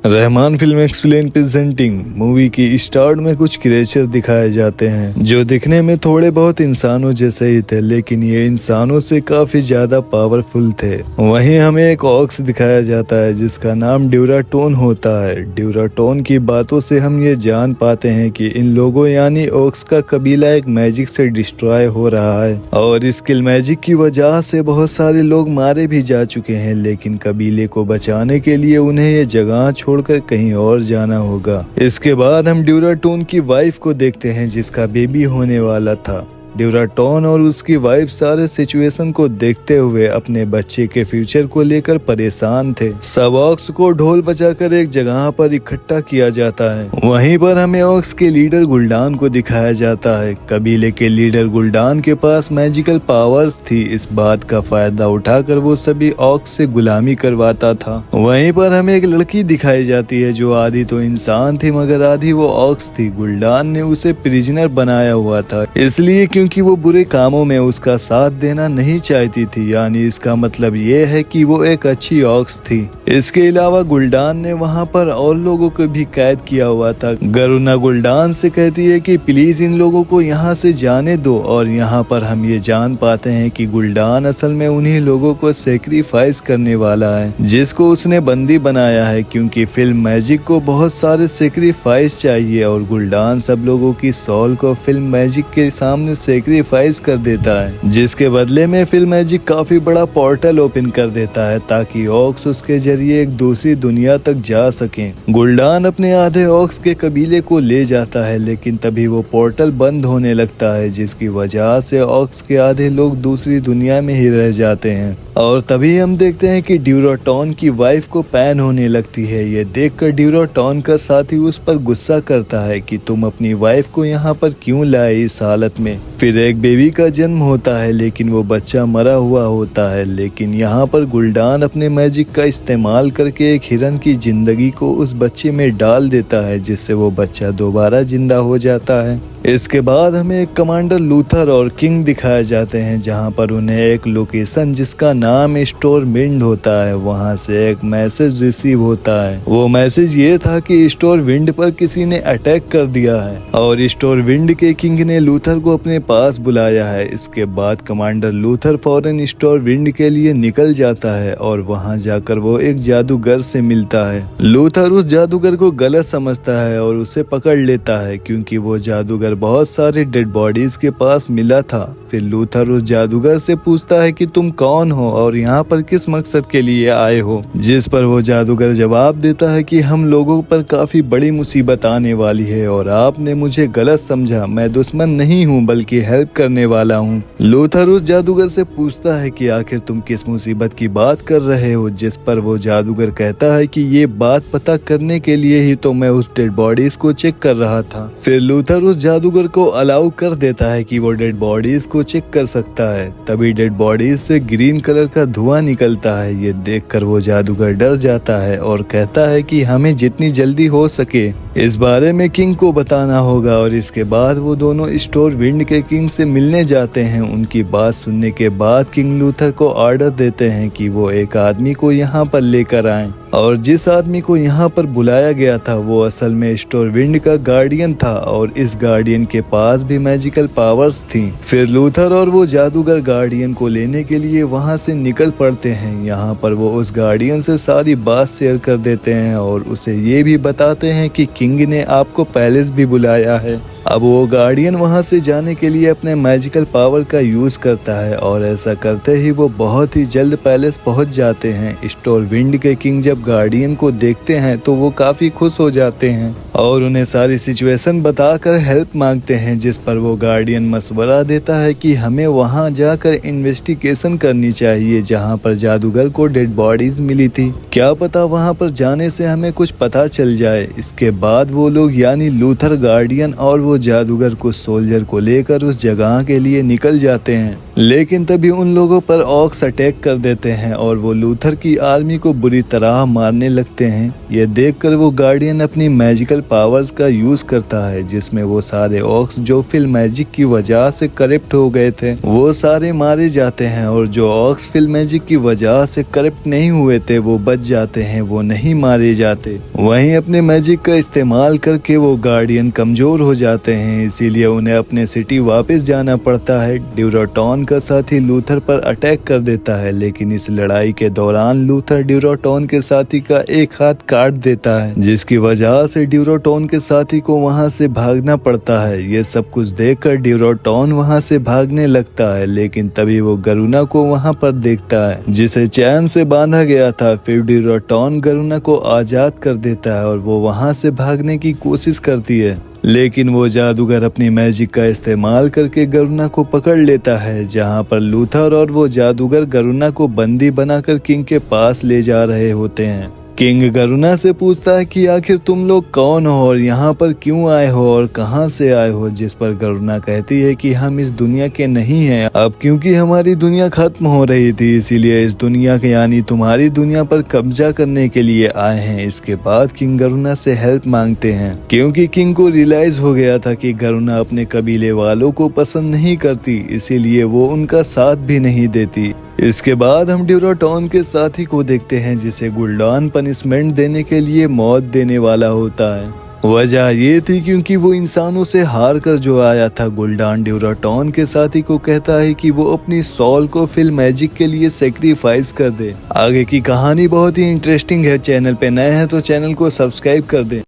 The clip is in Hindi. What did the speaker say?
Rahman film explain presenting movie की स्टार्ट में कुछ क्रिएचर दिखाए जाते हैं जो दिखने में थोड़े बहुत इंसानों जैसे ही थे, लेकिन ये इंसानों से काफी ज्यादा पावरफुल थे। वहीं हमें एक ऑक्स दिखाया जाता है जिसका नाम ड्यूराटोन होता है। ड्यूराटोन की बातों से हम ये जान पाते हैं कि इन लोगों यानी ऑक्स का कबीला एक मैजिक से डिस्ट्रॉय हो रहा है और इस किल मैजिक की वजह से बहुत सारे लोग मारे भी जा चुके हैं, लेकिन कबीले को बचाने के लिए उन्हें ये जगह छोड़कर कहीं और जाना होगा। इसके बाद हम ड्यूराटोन की वाइफ को देखते हैं जिसका बेबी होने वाला था। ड्यूराटोन और उसकी वाइफ सारे सिचुएशन को देखते हुए अपने बच्चे के फ्यूचर को लेकर परेशान थे। सब ऑक्स को ढोल बजाकर एक जगह पर इकट्ठा किया जाता है। वहीं पर हमें ऑक्स के लीडर गुल्डान को दिखाया जाता है। कबीले के लीडर गुल्डान के पास मैजिकल पावर्स थी। इस बात का फायदा उठाकर वो सभी ऑक्स से गुलामी करवाता था। वहीं पर हमें एक लड़की दिखाई जाती है जो आधी तो इंसान थी मगर आधी वो ऑक्स थी। गुल्डान ने उसे प्रिजनर बनाया हुआ था इसलिए क्योंकि वो बुरे कामों में उसका साथ देना नहीं चाहती थी, यानी इसका मतलब ये है कि वो एक अच्छी ऑक्स थी। इसके अलावा गुल्डान ने वहाँ पर और लोगों को भी कैद किया हुआ था। गरुना गुल्डान से कहती है कि प्लीज इन लोगों को यहाँ से जाने दो और यहाँ पर हम ये जान पाते हैं कि गुल्डान असल में उन्हीं लोगों को सेक्रीफाइस करने वाला है जिसको उसने बंदी बनाया है, क्योंकि फिल्म मैजिक को बहुत सारे सेक्रीफाइस चाहिए और गुल्डान सब लोगों की सोल को फिल्म मैजिक के सामने सेक्रीफाइस कर देता है, जिसके बदले में फिल्म मैजिक काफी बड़ा पोर्टल ओपन कर देता है ताकि ऑक्स उसके जरिए एक दूसरी दुनिया तक जा सकें। गुल्डान अपने आधे ऑक्स के कबीले को ले जाता है लेकिन तभी वो पोर्टल बंद होने लगता है जिसकी वजह से ऑक्स के आधे लोग दूसरी दुनिया में ही रह जाते हैं। और तभी हम देखते हैं कि ड्यूराटोन की वाइफ को पैन होने लगती है। ये देखकर ड्यूराटोन का साथी उस पर गुस्सा करता है कि तुम अपनी वाइफ को यहाँ पर क्यों लाए इस हालत में। फिर एक बेबी का जन्म होता है लेकिन वो बच्चा मरा हुआ होता है, लेकिन यहाँ पर गुल्डान अपने मैजिक का इस्तेमाल करके एक हिरन की जिंदगी को उस बच्चे में डाल देता है जिससे वो बच्चा दोबारा जिंदा हो जाता है। इसके बाद हमें एक कमांडर लूथर और किंग दिखाए जाते हैं जहां पर उन्हें एक लोकेशन जिसका नाम स्टोर विंड होता है वहां से एक मैसेज रिसीव होता है। वो मैसेज ये था कि स्टोर विंड पर किसी ने अटैक कर दिया है और स्टोर विंड के किंग ने लूथर को अपने पास बुलाया है। इसके बाद कमांडर लूथर फौरन स्टोर विंड के लिए निकल जाता है और वहां जाकर वो एक जादूगर से मिलता है। लूथर उस जादूगर को गलत समझता है और उसे पकड़ लेता है क्योंकि वो जादूगर बहुत सारे डेड बॉडीज के पास मिला था। फिर लूथर उस जादूगर से पूछता है कि तुम कौन हो और यहाँ पर किस मकसद के लिए आए हो, जिस पर वो जादूगर जवाब देता है कि हम लोगों पर काफी बड़ी मुसीबत आने वाली है और आपने मुझे गलत समझा। मैं दुश्मन नहीं हूँ बल्कि हेल्प करने वाला हूँ। लूथर उस जादूगर से पूछता है कि आखिर तुम किस मुसीबत की बात कर रहे हो, जिस पर वो जादूगर कहता है कि ये बात पता करने के लिए ही तो मैं उस डेड बॉडीज को चेक कर रहा था। फिर लूथर उस जादूगर को अलाउ कर देता है कि वो डेड बॉडीज को चेक कर सकता है। तभी डेड बॉडीज से ग्रीन कलर का धुआं निकलता है। ये देखकर वो जादूगर डर जाता है और कहता है कि हमें जितनी जल्दी हो सके इस बारे में किंग को बताना होगा। और इसके बाद वो दोनों स्टोर विंड के किंग से मिलने जाते हैं। उनकी बात सुनने के बाद किंग लूथर को ऑर्डर देते हैं कि वो एक आदमी को यहाँ पर लेकर आएं और जिस आदमी को यहाँ पर बुलाया गया था वो असल में स्टोर विंड का गार्डियन था और इस गार्डियन के पास भी मैजिकल पावर्स थी। फिर लूथर और वो जादूगर गार्डियन को लेने के लिए वहाँ से निकल पड़ते हैं। यहाँ पर वो उस गार्डियन से सारी बात शेयर कर देते हैं और उसे ये भी बताते हैं कि किंग ने आपको पैलेस भी बुलाया है। अब वो गार्डियन वहां से जाने के लिए अपने मैजिकल पावर का यूज करता है और ऐसा करते ही वो बहुत ही जल्द पैलेस पहुंच जाते हैं। स्टोर विंड के किंग जब गार्डियन को देखते हैं तो वो काफी खुश हो जाते हैं और उन्हें सारी सिचुएशन बताकर हेल्प मांगते हैं, जिस पर वो गार्डियन मशवरा देता है कि हमें वहां जाकर इन्वेस्टिगेशन करनी चाहिए जहां पर जादूगर को डेड बॉडीज मिली थी। क्या पता वहां पर जाने से हमें कुछ पता चल जाए। इसके बाद वो लोग यानी लूथर, गार्डियन और वो वो जादूगर कुछ सोल्जर को लेकर उस जगह के लिए निकल जाते हैं, लेकिन तभी उन लोगों पर ऑक्स अटैक कर देते हैं और वो लूथर की आर्मी को बुरी तरह मारने लगते हैं। ये देखकर वो गार्डियन अपनी मैजिकल पावर्स का यूज करता है, जिसमें वो सारे ऑक्स जो फिल मैजिक की वजह से करप्ट हो गए थे वो सारे मारे जाते हैं, और जो ऑक्स फिल मैजिक की वजह से करप्ट नहीं हुए थे वो बच जाते हैं, वो नहीं मारे जाते। वहीं अपने मैजिक का इस्तेमाल करके वो गार्डियन कमजोर हो जाते हैं, इसीलिए उन्हें अपने सिटी वापस जाना पड़ता है। ड्यूराटॉन का साथी लूथर पर अटैक कर देता है, लेकिन इस लड़ाई के दौरान लूथर ड्यूराटॉन के साथी का एक हाथ काट देता है, जिसकी वजह से ड्यूराटॉन के साथी को वहां से भागना पड़ता है। ये सब कुछ देखकर ड्यूराटॉन वहां से भागने लगता है, लेकिन तभी वो गरुना को वहां पर देखता है जिसे चैन से बांधा गया था। फिर ड्यूराटॉन गरुना को आजाद कर देता है और वो वहां से भागने की कोशिश करती है, लेकिन वो जादूगर अपनी मैजिक का इस्तेमाल करके गरुना को पकड़ लेता है, जहां पर लूथर और वो जादूगर गरुना को बंदी बनाकर किंग के पास ले जा रहे होते हैं। किंग गरुना से पूछता है कि आखिर तुम लोग कौन हो और यहाँ पर क्यों आए हो और कहाँ से आए हो, जिस पर गरुना कहती है कि हम इस दुनिया के नहीं हैं, अब क्योंकि हमारी दुनिया खत्म हो रही थी इसीलिए इस दुनिया के यानी तुम्हारी दुनिया पर कब्जा करने के लिए आए हैं। इसके बाद किंग गरुना से हेल्प मांगते हैं, क्योंकि किंग को रियलाइज हो गया था कि गरुना अपने कबीले वालों को पसंद नहीं करती, इसीलिए वो उनका साथ भी नहीं देती। इसके बाद हम ड्यूराटॉन के साथी को देखते हैं, जिसे गुल्डान पनिशमेंट देने के लिए मौत देने वाला होता है। वजह ये थी क्योंकि वो इंसानों से हार कर जो आया था। गुल्डान ड्यूराटॉन के साथी को कहता है कि वो अपनी सॉल को फिल मैजिक के लिए सेक्रीफाइस कर दे। आगे की कहानी बहुत ही इंटरेस्टिंग है। चैनल पे नए हैं तो चैनल को सब्सक्राइब कर दें।